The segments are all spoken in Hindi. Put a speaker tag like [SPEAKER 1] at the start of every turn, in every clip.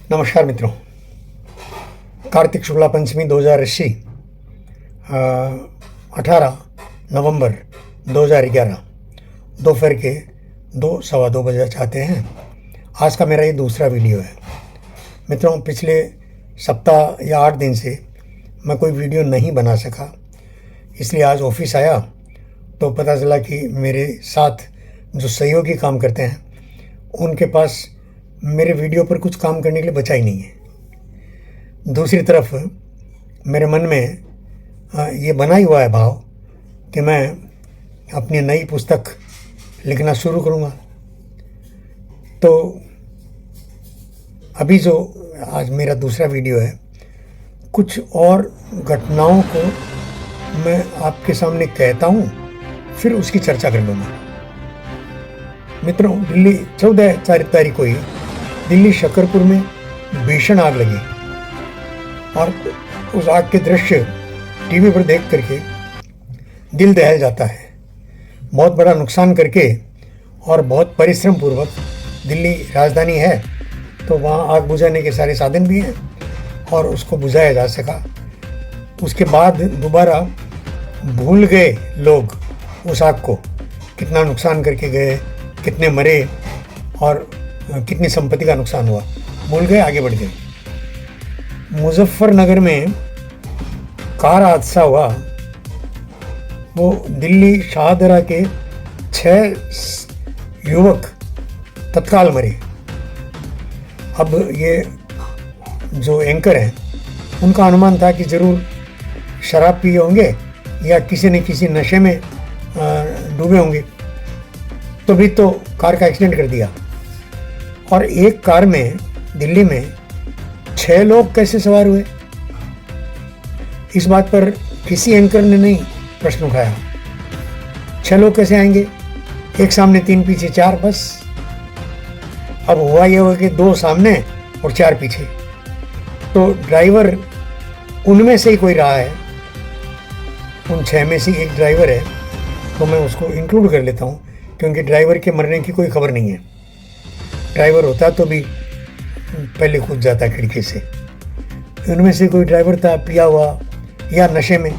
[SPEAKER 1] नमस्कार मित्रों। कार्तिक शुक्ला पंचमी 2080 18 नवंबर 2011 दोपहर के 2 सवा 2 बजे चाहते हैं। आज का मेरा ये दूसरा वीडियो है। मित्रों, पिछले सप्ताह या 8 दिन से मैं कोई वीडियो नहीं बना सका, इसलिए आज ऑफिस आया तो पता चला कि मेरे साथ जो सहयोगी काम करते हैं उनके पास मेरे वीडियो पर कुछ काम करने के लिए बचा ही नहीं है। दूसरी तरफ मेरे मन में ये बना ही हुआ है भाव कि मैं अपनी नई पुस्तक लिखना शुरू करूँगा। तो अभी जो आज मेरा दूसरा वीडियो है, कुछ और घटनाओं को मैं आपके सामने कहता हूँ, फिर उसकी चर्चा कर लूँगा। मित्रों, दिल्ली 14 तारीख को ही दिल्ली शकरपुर में भीषण आग लगी और उस आग के दृश्य टीवी पर देख करके दिल दहल जाता है। बहुत बड़ा नुकसान करके और बहुत परिश्रम पूर्वक, दिल्ली राजधानी है तो वहाँ आग बुझाने के सारे साधन भी हैं और उसको बुझाया जा सका। उसके बाद दोबारा भूल गए लोग उस आग को, कितना नुकसान करके गए, कितने मरे और कितनी संपत्ति का नुकसान हुआ, भूल गए, आगे बढ़ गए। मुजफ्फरनगर में कार हादसा हुआ, वो दिल्ली शाहदरा के 6 युवक तत्काल मरे। अब ये जो एंकर हैं उनका अनुमान था कि ज़रूर शराब पिए होंगे या किसी न किसी नशे में डूबे होंगे, तो भी तो कार का एक्सीडेंट कर दिया। और एक कार में दिल्ली में 6 लोग कैसे सवार हुए, इस बात पर किसी एंकर ने नहीं प्रश्न उठाया। 6 लोग कैसे आएंगे, एक सामने 3 पीछे 4, बस। अब हुआ ये हुआ कि 2 सामने और 4 पीछे, तो ड्राइवर उनमें से ही कोई रहा है। उन 6 में से एक ड्राइवर है, तो मैं उसको इंक्लूड कर लेता हूँ क्योंकि ड्राइवर के मरने की कोई खबर नहीं है। ड्राइवर होता तो भी पहले कूद जाता खिड़की से। उनमें से कोई ड्राइवर था पिया हुआ या नशे में,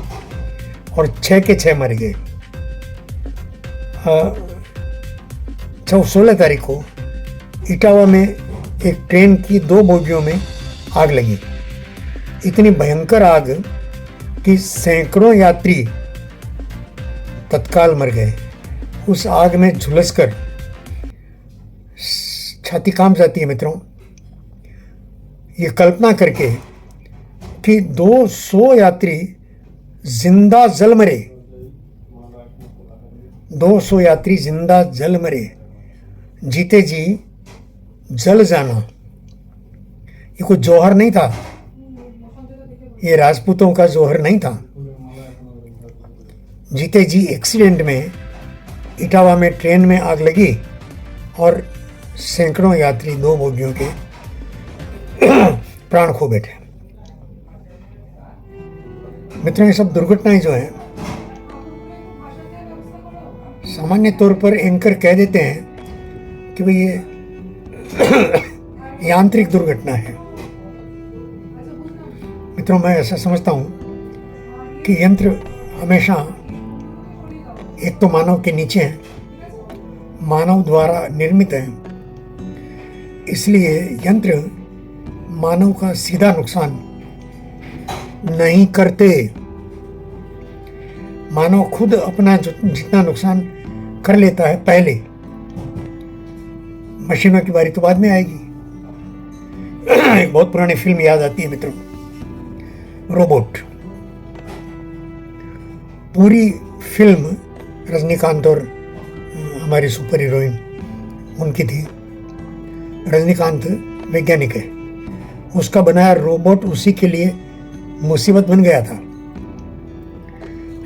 [SPEAKER 1] और 6 के 6 मर गए। 16 तारीख को इटावा में एक ट्रेन की 2 बोगियों में आग लगी। इतनी भयंकर आग कि सैकड़ों यात्री तत्काल मर गए। उस आग में झुलसकर छाती कांप जाती है मित्रों, ये कल्पना करके कि 200 यात्री जिंदा जल मरे। 200 यात्री जिंदा जल मरे, जीते जी जल जाना। ये कोई जौहर नहीं था, ये राजपूतों का जौहर नहीं था। जीते जी एक्सीडेंट में इटावा में ट्रेन में आग लगी और सैकड़ों यात्री 2 बोगियों के प्राण खो बैठे। मित्रों, ये सब दुर्घटनाएं जो हैं, सामान्य तौर पर एंकर कह देते हैं कि भाई ये यांत्रिक दुर्घटना है। मित्रों, मैं ऐसा समझता हूं कि यंत्र हमेशा एक तो मानव के नीचे है, मानव द्वारा निर्मित है, इसलिए यंत्र मानव का सीधा नुकसान नहीं करते। मानव खुद अपना जितना नुकसान कर लेता है पहले, मशीनों की बारी तो बाद में आएगी। एक बहुत पुरानी फिल्म याद आती है मित्रों, रोबोट। पूरी फिल्म रजनीकांत और हमारी सुपर हीरोइन उनकी थी। रजनीकांत वैज्ञानिक है, उसका बनाया रोबोट उसी के लिए मुसीबत बन गया था।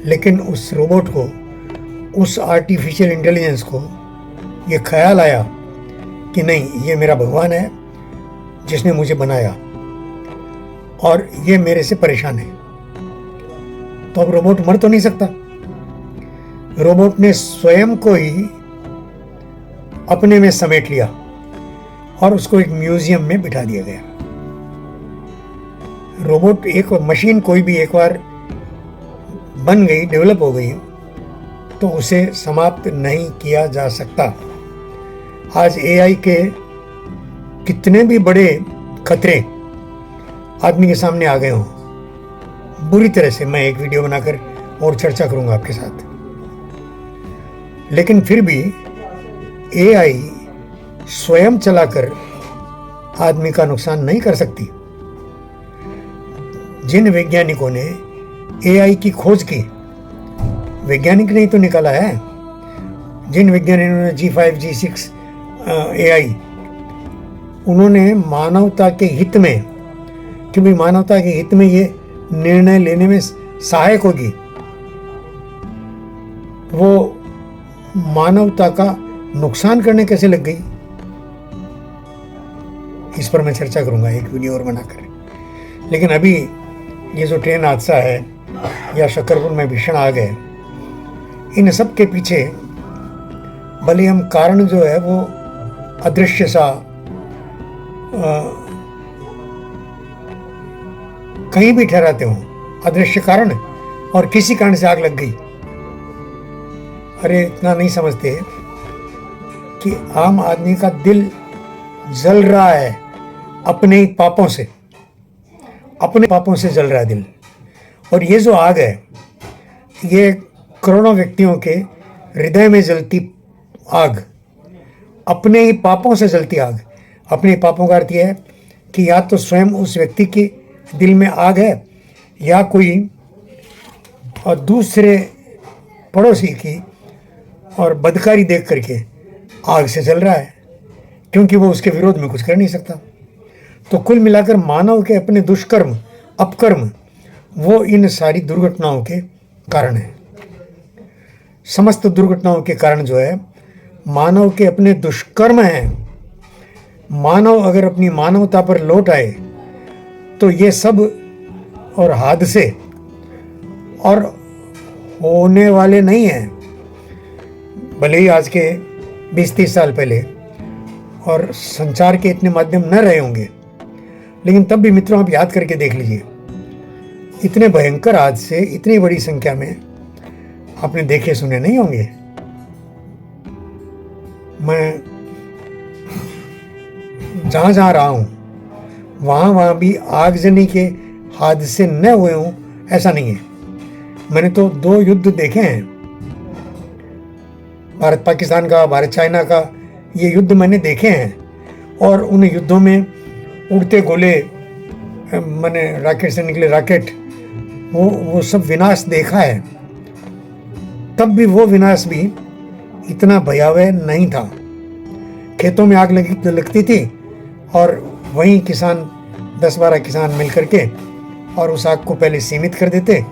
[SPEAKER 1] लेकिन उस रोबोट को, उस आर्टिफिशियल इंटेलिजेंस को ये ख्याल आया कि नहीं, ये मेरा भगवान है जिसने मुझे बनाया और ये मेरे से परेशान है, तो अब रोबोट मर तो नहीं सकता। रोबोट ने स्वयं को ही अपने में समेट लिया और उसको एक म्यूजियम में बिठा दिया गया। रोबोट, एक मशीन कोई भी एक बार बन गई, डेवलप हो गई, तो उसे समाप्त नहीं किया जा सकता। आज एआई के कितने भी बड़े खतरे आदमी के सामने आ गए हों, बुरी तरह से, मैं एक वीडियो बनाकर और चर्चा करूंगा आपके साथ, लेकिन फिर भी एआई स्वयं चलाकर आदमी का नुकसान नहीं कर सकती। जिन वैज्ञानिकों ने एआई की खोज की, वैज्ञानिक ने ही तो निकाला है, जिन वैज्ञानिकों ने G5 G6 एआई, उन्होंने मानवता के हित में, क्योंकि मानवता के हित में ये निर्णय लेने में सहायक होगी, वो मानवता का नुकसान करने कैसे लग गई, इस पर मैं चर्चा करूंगा एक वीडियो और बनाकर। लेकिन अभी ये जो ट्रेन हादसा है या शकरपुर में भीषण आग है, इन सब के पीछे भले हम कारण जो है वो अदृश्य सा कहीं भी ठहराते हो, अदृश्य कारण, और किसी कारण से आग लग गई, अरे इतना नहीं समझते कि आम आदमी का दिल जल रहा है अपने ही पापों से, अपने पापों से जल रहा है दिल। और ये जो आग है, ये करोड़ों व्यक्तियों के हृदय में जलती आग, अपने ही पापों से जलती आग। अपने ही पापों का अर्थ यह है कि या तो स्वयं उस व्यक्ति की दिल में आग है, या कोई और दूसरे पड़ोसी की और बदकारी देख करके आग से जल रहा है, क्योंकि वो उसके विरोध में कुछ कर नहीं सकता। तो कुल मिलाकर मानव के अपने दुष्कर्म, अपकर्म, वो इन सारी दुर्घटनाओं के कारण है। समस्त दुर्घटनाओं के कारण जो है मानव के अपने दुष्कर्म हैं। मानव अगर अपनी मानवता पर लौट आए तो ये सब और हादसे और होने वाले नहीं हैं। भले ही आज के 20-30 साल पहले और संचार के इतने माध्यम न रहे होंगे, लेकिन तब भी मित्रों आप याद करके देख लीजिए, इतने भयंकर हादसे इतनी बड़ी संख्या में आपने देखे सुने नहीं होंगे। मैं जहाँ जहाँ रहा हूँ वहाँ भी आगजनी के हादसे न हुए हों ऐसा नहीं है। मैंने तो 2 युद्ध देखे हैं, भारत पाकिस्तान का, भारत चाइना का, ये युद्ध मैंने देखे हैं। और उन युद्धों में उड़ते गोले, मैंने रॉकेट से निकले रॉकेट, वो सब विनाश देखा है। तब भी वो विनाश भी इतना भयावह नहीं था। खेतों में आग लगती थी और वहीं किसान 10-12 किसान मिल करके और उस आग को पहले सीमित कर देते।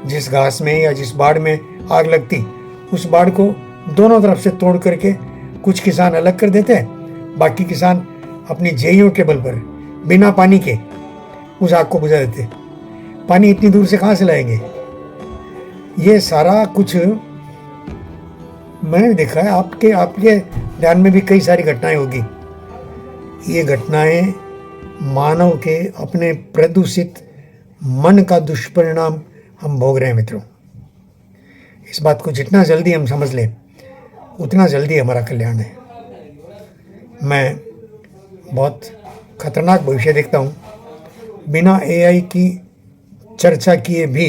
[SPEAKER 1] जिस घास में या जिस बाड़ में आग लगती, उस बाड़ को दोनों तरफ से तोड़ करके कुछ किसान अलग कर देते, बाकी किसान अपनी जेइयों के बल पर बिना पानी के उस आग को बुझा देते। पानी इतनी दूर से कहाँ से लाएंगे? ये सारा कुछ मैंने देखा है। आपके ध्यान में भी कई सारी घटनाएं होगी। ये घटनाएं मानव के अपने प्रदूषित मन का दुष्परिणाम हम भोग रहे हैं मित्रों। इस बात को जितना जल्दी हम समझ लें उतना जल्दी हमारा कल्याण है। मैं बहुत खतरनाक भविष्य देखता हूँ। बिना एआई की चर्चा किए भी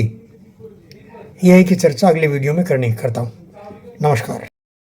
[SPEAKER 1] एआई की चर्चा अगले वीडियो में करता हूँ। नमस्कार।